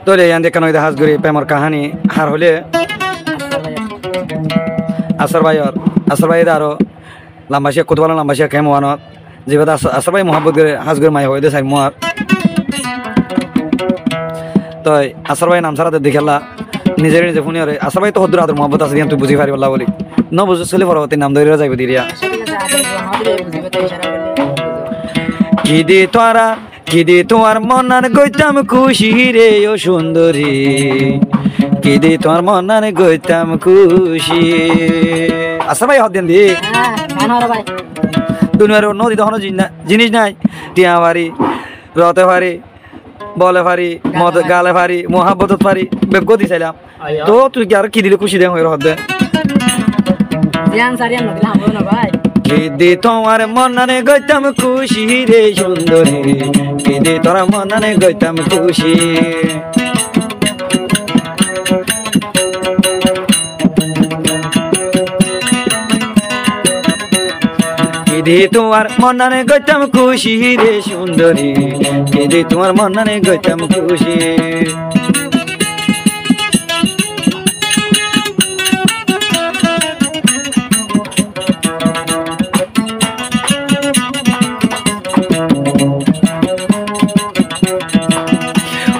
তোলে ইয়ান দেখানো হাজগুড়ি প্রেমর কাহানি হার হলে আসর ভাই আরো লাম্বাসিয়া কত বলো লাম্বাসিয়া কেম ওয়ানত যেভাবে আসর ভাই মহাব্বত করে হাজগুড়ি মাই হয়ে সাই মোয়ার তো আসর ভাই নাম সারাতে দেখেলা নিজের নিজে ফোনে আরে আসর ভাই তো হদ্দুর আদর মহাব্বত আছে তুই বুঝি পারি বললা বলি ন বুঝে চলে পরবর্তী নাম ধরে যাইব দিরিয়া কি দি তোমার মনার গইতাম খুশি রে ও সুন্দরী কি দি তোমার মনার গইতাম খুশি আসর ভাই হদ দেন দি দুনিয়ার নদী তখন জিনিস নাই টিয়া পারি রতে পারি বলে পারি মদ গালে পারি মহাব্বত পারি বেগ দিছিলাম তো তুই কি আর কি দিলে খুশি দে হয়ে হদ দে কিদি তোমার মনানে গইতাম খুশি রে সুন্দরী কিদি তোর মনানে গইতাম খুশি কিদি তোমার মনানে গইতাম খুশি রে সুন্দরী কিদি তোমার মনানে গইতাম খুশি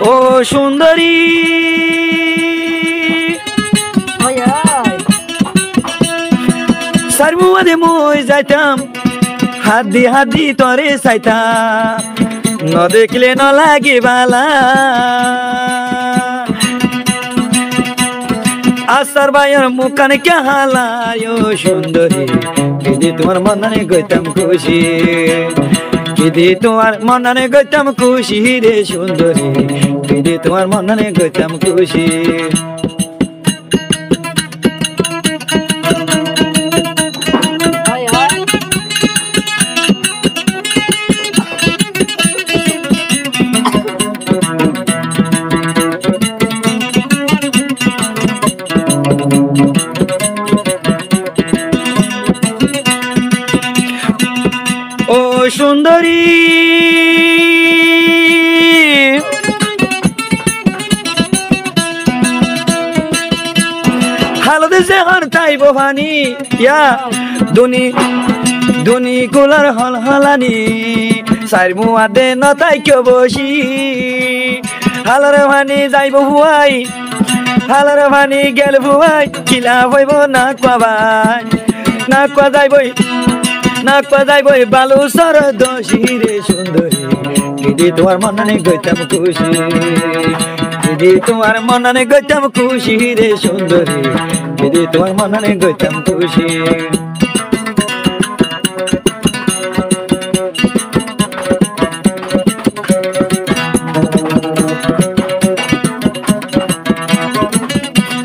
ও সুন্দরী সারমুয়াদে মই যাইতাম হাত দি তরে চাইতাম ন দেখলে ন লাগে বালা আসার বাইয়ের মুখানে কে হালায় ও সুন্দরী দিদি তোমার মনানে গইতাম খুশি দিদি তোমার মনানে গইতাম খুশি রে সুন্দরী দিদি তোমার মনানে গইতাম খুশি ও সুন্দরী হালদে জেহান তাইব হানি ইয়া দুনি কুলার হল হলানি সাইরমু আদে নতাই কে বসি হালার ভানি যাইব হুয়াই হালার ভানি গেল হুয়াই কিলা হইব না পাবাই না কোয়া যাইবই না কোয়া যাইবই বালু সর দোষী রে সুন্দরী দিদি তোমার মনানে গইতাম খুশি দিদি তোমার মনানে গইতাম খুশি রে সুন্দরী দিদি তোমার মনানে গইতাম খুশি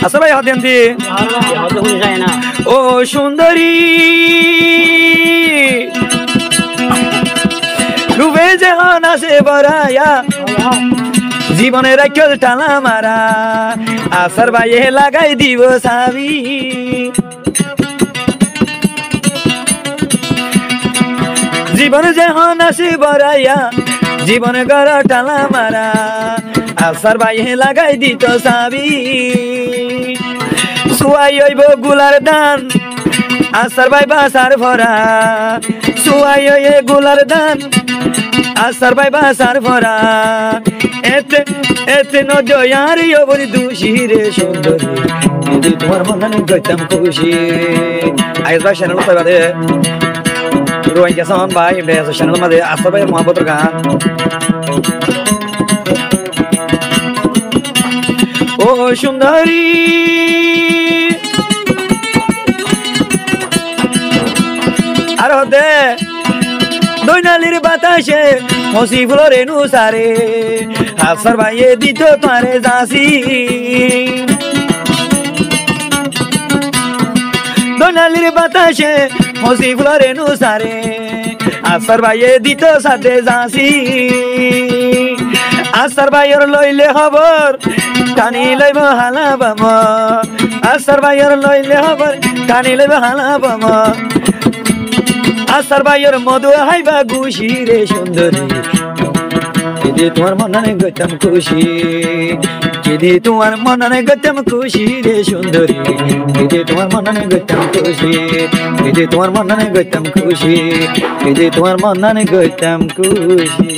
আসলে ভাই হাতেন দি ও সুন্দরী রূপে যেমন আসে বরায়া জীবনে রাখিও টানা মারা আসার বাইয়ে লাগাই দিব সাবি জীবনে যেমন আসে বরায়া জীবনে গড় টানা মারা আসার বাইয়ে লাগাই দিত সাবি সুয়াই হইব গুলার দান আসার বাই বাসার ভরা সুয়াই হইয়ে গুলার দান আসার বাই বাসার ভরা এতে এতে নজয়ার বলি দোষী রে সুন্দরী দিদি তোমার মনানে গইতাম খুশি আইস ভাই চ্যানেল পাইবা দে রোয়াই গেছন ভাই বেস চ্যানেল মাঝে আসার ভাই মহাবতর গান ও সুন্দরী আর দে দৈনালির বাতাসে হসি ফুলরে নুসারে আসার ভাইয়ে দিত তোমারে জাসি দৈনালির বাতাসে হসি ফুলরে নুসারে আসার ভাইয়ে দিত সাথে জাসি আসার ভাইয়ের লইলে খবর টানি লইব হালা বাম আসার ভাইয়ের লইলে খবর টানি লইব হালা বাম আসার ভাইয়ের মধু হাইবা গুশি রে সুন্দরী যদি তোমার মনে গইতাম খুশি যদি তোমার মনে গইতাম খুশি রে সুন্দরী যদি তোমার মনে গইতাম খুশি যদি তোমার মনে গইতাম খুশি যদি তোমার মনে গইতাম খুশি